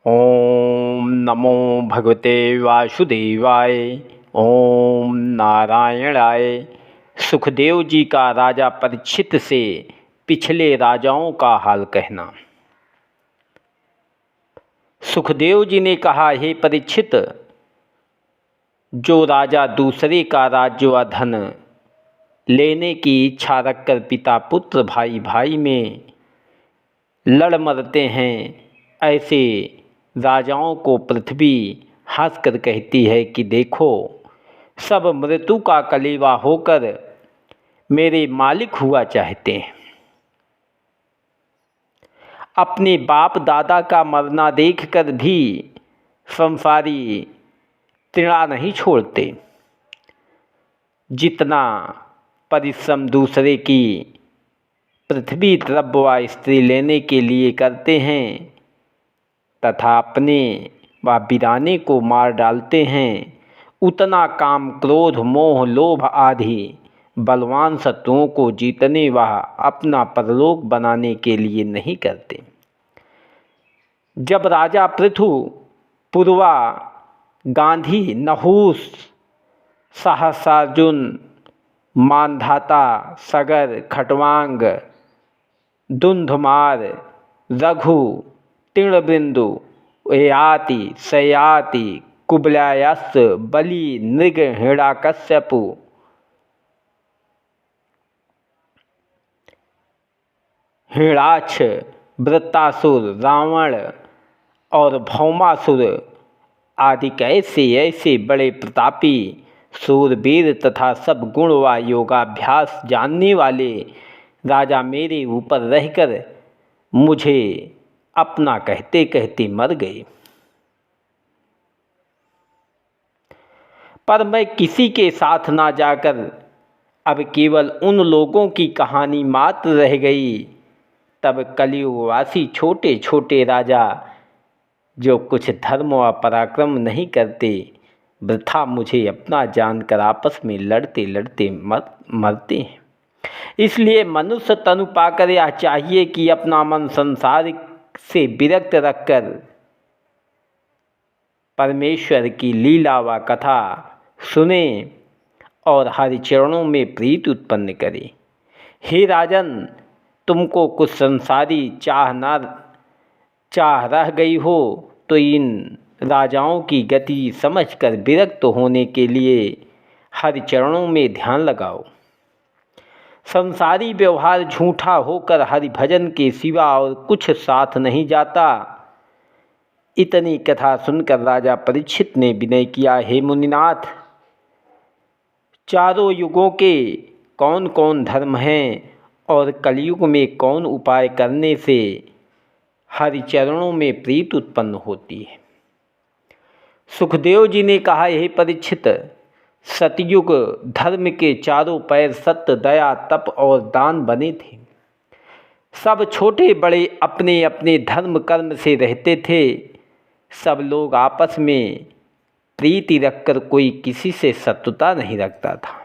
ओम नमो भगवते वासुदेवाय। ओम नारायणाय। सुखदेव जी का राजा परीक्षित से पिछले राजाओं का हाल कहना। सुखदेव जी ने कहा, हे परीक्षित, जो राजा दूसरे का राज्य व धन लेने की इच्छा रखकर पिता पुत्र भाई भाई में लड़ मरते हैं, ऐसे राजाओं को पृथ्वी हंसकर कहती है कि देखो, सब मृत्यु का कलेवा होकर मेरे मालिक हुआ चाहते हैं। अपने बाप दादा का मरना देखकर भी संसारी तृणा नहीं छोड़ते। जितना परिश्रम दूसरे की पृथ्वी द्रव्य व स्त्री लेने के लिए करते हैं तथा अपने व वीराने को मार डालते हैं, उतना काम क्रोध मोह लोभ आदि बलवान शत्रुओं को जीतने व अपना परलोक बनाने के लिए नहीं करते। जब राजा पृथु, पुरवा, गांधी, नहुस, सहस्रार्जुन, मानधाता, सगर, खटवांग, धुंधुमार, रघु, तीर्णबिंदु, ययाति, सयाति, कुबलायस, बलि, नृग, हिरण्यकश्यपु, हिरण्याक्ष, वृत्तासुर, रावण और भौमासुर आदि कैसे ऐसे बड़े प्रतापी सूरवीर तथा सब गुण व योगाभ्यास जानने वाले राजा मेरे ऊपर रहकर मुझे अपना कहते कहते मर गए, पर मैं किसी के साथ ना जाकर अब केवल उन लोगों की कहानी मात्र रह गई। तब कलियुगवासी छोटे छोटे राजा जो कुछ धर्म व पराक्रम नहीं करते, वृथा मुझे अपना जानकर आपस में लड़ते लड़ते मरते हैं। इसलिए मनुष्य तनु पाकर यह चाहिए कि अपना मन संसार से विरक्त रखकर परमेश्वर की लीला व कथा सुने और हरि चरणों में प्रीति उत्पन्न करे। हे राजन, तुमको कुछ संसारी चाह रह गई हो तो इन राजाओं की गति समझकर विरक्त होने के लिए हरि चरणों में ध्यान लगाओ। संसारी व्यवहार झूठा होकर हरि भजन के सिवा और कुछ साथ नहीं जाता। इतनी कथा सुनकर राजा परीक्षित ने विनय किया, हे मुनिनाथ, चारों युगों के कौन कौन धर्म हैं और कलयुग में कौन उपाय करने से हरि चरणों में प्रीति उत्पन्न होती है। सुखदेव जी ने कहा, हे परीक्षित, सतयुग धर्म के चारों पैर सत्य, दया, तप और दान बने थे। सब छोटे बड़े अपने अपने धर्म कर्म से रहते थे। सब लोग आपस में प्रीति रखकर कोई किसी से शत्रुता नहीं रखता था।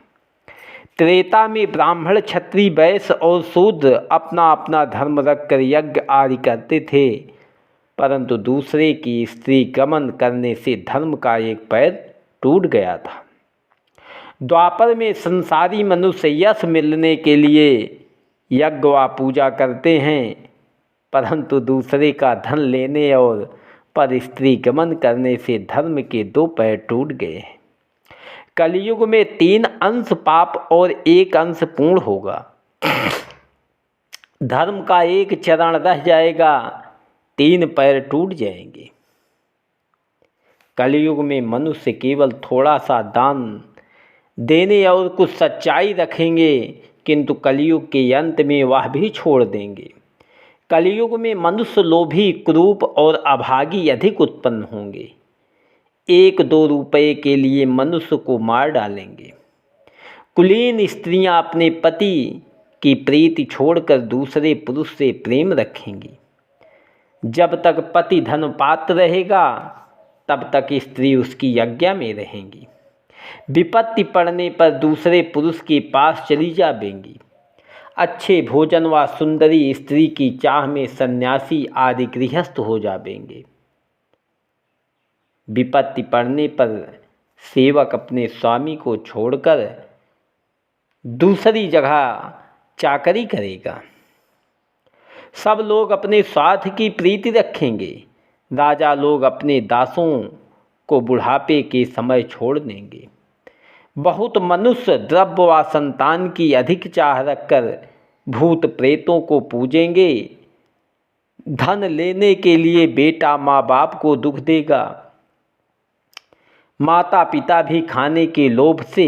त्रेता में ब्राह्मण, क्षत्रिय, वैश्य और शूद्र अपना अपना धर्म रखकर यज्ञ आदि करते थे, परंतु दूसरे की स्त्री गमन करने से धर्म का एक पैर टूट गया था। द्वापर में संसारी मनुष्य यश मिलने के लिए यज्ञ व पूजा करते हैं, परंतु दूसरे का धन लेने और पर स्त्री गमन करने से धर्म के दो पैर टूट गए हैं। कलयुग में 3 अंश पाप और 1 अंश पूर्ण होगा। धर्म का एक चरण रह जाएगा, 3 पैर टूट जाएंगे। कलयुग में मनुष्य केवल थोड़ा सा दान देने और कुछ सच्चाई रखेंगे, किंतु कलयुग के अंत में वह भी छोड़ देंगे। कलयुग में मनुष्य लोभी, क्रूप और अभागी अधिक उत्पन्न होंगे। 1-2 रुपये के लिए मनुष्य को मार डालेंगे। कुलीन स्त्रियां अपने पति की प्रीति छोड़कर दूसरे पुरुष से प्रेम रखेंगी। जब तक पति धन पात्र रहेगा तब तक स्त्री उसकी आज्ञा में रहेंगी। विपत्ति पड़ने पर दूसरे पुरुष के पास चली जाएंगी। अच्छे भोजन व सुंदरी स्त्री की चाह में सन्यासी आदि गृहस्थ हो जाएंगे। विपत्ति पड़ने पर सेवक अपने स्वामी को छोड़कर दूसरी जगह चाकरी करेगा। सब लोग अपने स्वार्थ की प्रीति रखेंगे। राजा लोग अपने दासों को बुढ़ापे के समय छोड़ देंगे। बहुत मनुष्य द्रव्य व संतान की अधिक चाह रखकर भूत प्रेतों को पूजेंगे। धन लेने के लिए बेटा माँ बाप को दुख देगा। माता पिता भी खाने के लोभ से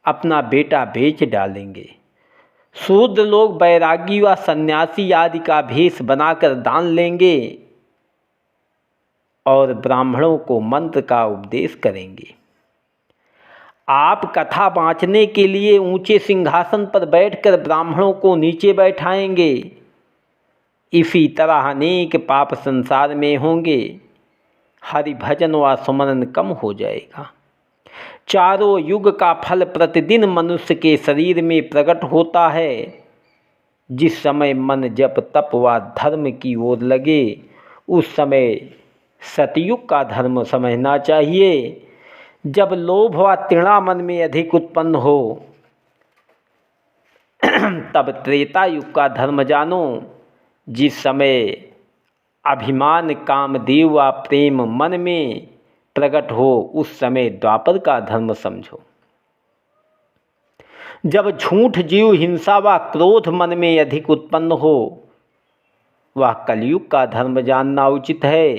अपना बेटा बेच डालेंगे। शूद्र लोग बैरागी व सन्यासी आदि का भेष बनाकर दान लेंगे और ब्राह्मणों को मंत्र का उपदेश करेंगे। आप कथा बाँचने के लिए ऊंचे सिंहासन पर बैठकर ब्राह्मणों को नीचे बैठाएंगे। इसी तरह अनेक पाप संसार में होंगे। हरि भजन व सुमरन कम हो जाएगा। चारों युग का फल प्रतिदिन मनुष्य के शरीर में प्रकट होता है। जिस समय मन जप तप व धर्म की ओर लगे उस समय सतयुग का धर्म समझना चाहिए। जब लोभ व तृणा मन में अधिक उत्पन्न हो तब त्रेता युग का धर्म जानो। जिस समय अभिमान कामदेव व प्रेम मन में प्रकट हो उस समय द्वापर का धर्म समझो। जब झूठ जीव हिंसा व क्रोध मन में अधिक उत्पन्न हो वह कलयुग का धर्म जानना उचित है।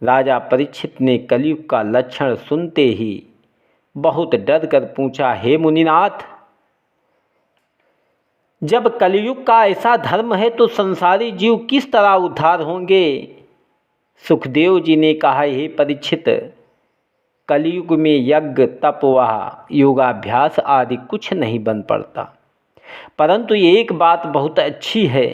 राजा परीक्षित ने कलयुग का लक्षण सुनते ही बहुत डर कर पूछा, हे मुनिनाथ, जब कलयुग का ऐसा धर्म है तो संसारी जीव किस तरह उद्धार होंगे? सुखदेव जी ने कहा, हे परीक्षित, कलयुग में यज्ञ तप व योगाभ्यास आदि कुछ नहीं बन पड़ता, परंतु एक बात बहुत अच्छी है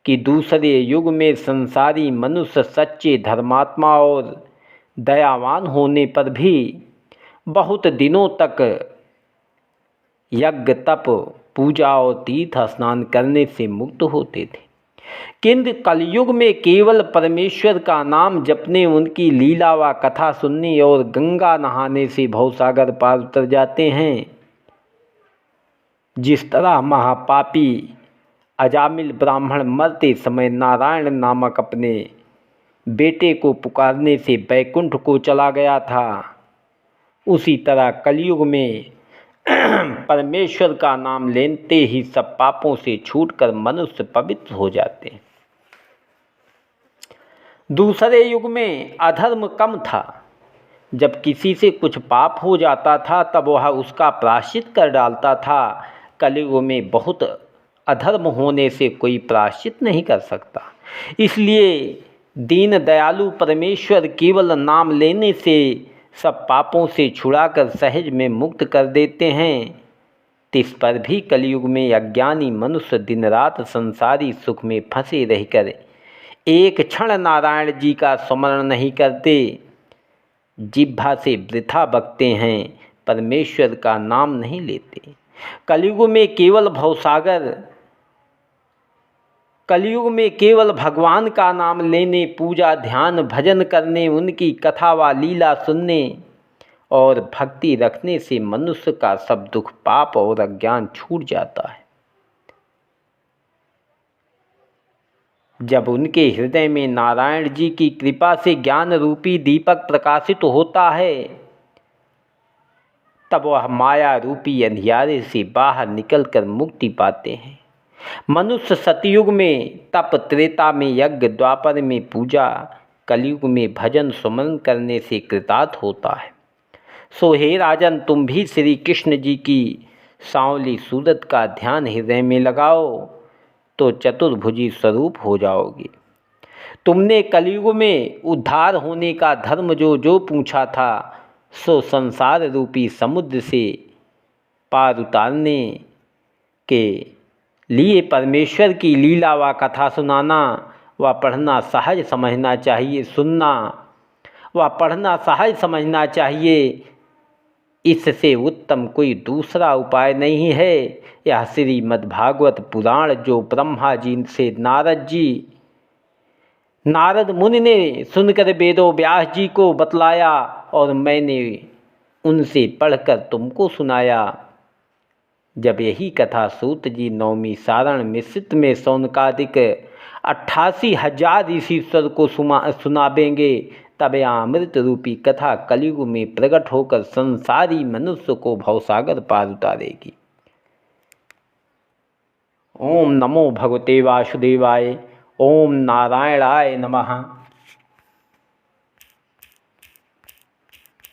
कि दूसरे युग में संसारी मनुष्य सच्चे धर्मात्मा और दयावान होने पर भी बहुत दिनों तक यज्ञ तप पूजा और तीर्थ स्नान करने से मुक्त होते थे, किंतु कलयुग में केवल परमेश्वर का नाम जपने, उनकी लीला व कथा सुनने और गंगा नहाने से भवसागर पार उतर जाते हैं। जिस तरह महापापी अजामिल ब्राह्मण मरते समय नारायण नामक अपने बेटे को पुकारने से बैकुंठ को चला गया था, उसी तरह कलयुग में परमेश्वर का नाम लेते ही सब पापों से छूटकर मनुष्य पवित्र हो जाते हैं। दूसरे युग में अधर्म कम था। जब किसी से कुछ पाप हो जाता था तब वह उसका प्रायश्चित कर डालता था। कलयुग में बहुत अधर्म होने से कोई प्रायश्चित नहीं कर सकता। इसलिए दीन दयालु परमेश्वर केवल नाम लेने से सब पापों से छुड़ाकर सहज में मुक्त कर देते हैं। इस पर भी कलयुग में अज्ञानी मनुष्य दिन रात संसारी सुख में फंसे रहकर एक क्षण नारायण जी का स्मरण नहीं करते, जिह्वा से वृथा बकते हैं, परमेश्वर का नाम नहीं लेते। कलयुग में केवल भगवान का नाम लेने, पूजा ध्यान भजन करने, उनकी कथा व लीला सुनने और भक्ति रखने से मनुष्य का सब दुख पाप और अज्ञान छूट जाता है। जब उनके हृदय में नारायण जी की कृपा से ज्ञान रूपी दीपक प्रकाशित होता है तब वह माया रूपी अंधियारे से बाहर निकलकर मुक्ति पाते हैं। मनुष्य सतयुग में तप, त्रेता में यज्ञ, द्वापर में पूजा, कलयुग में भजन सुमरन करने से कृतार्थ होता है। सो हे राजन, तुम भी श्री कृष्ण जी की सांवली सूरत का ध्यान हृदय में लगाओ तो चतुर्भुजी स्वरूप हो जाओगे। तुमने कलयुग में उद्धार होने का धर्म जो पूछा था सो संसार रूपी समुद्र से पार उतारने के लिए परमेश्वर की लीला व कथा सुनाना व पढ़ना सहज समझना चाहिए, सुनना व पढ़ना सहज समझना चाहिए। इससे उत्तम कोई दूसरा उपाय नहीं है। यह श्रीमद्भागवत पुराण जो ब्रह्मा जी से नारद जी नारद मुनि ने सुनकर वेदों व्यास जी को बतलाया और मैंने उनसे पढ़कर तुमको सुनाया। जब यही कथा सूत जी नवमी सारण मिश्रित में सौनकादिक 88,000 ऋषिश्वर को सुनावेंगे, तब यह अमृत रूपी कथा कलयुग में प्रकट होकर संसारी मनुष्य को भवसागर पार उतारेगी। ओम नमो भगवते वासुदेवाय। ओम नारायणाय नमः।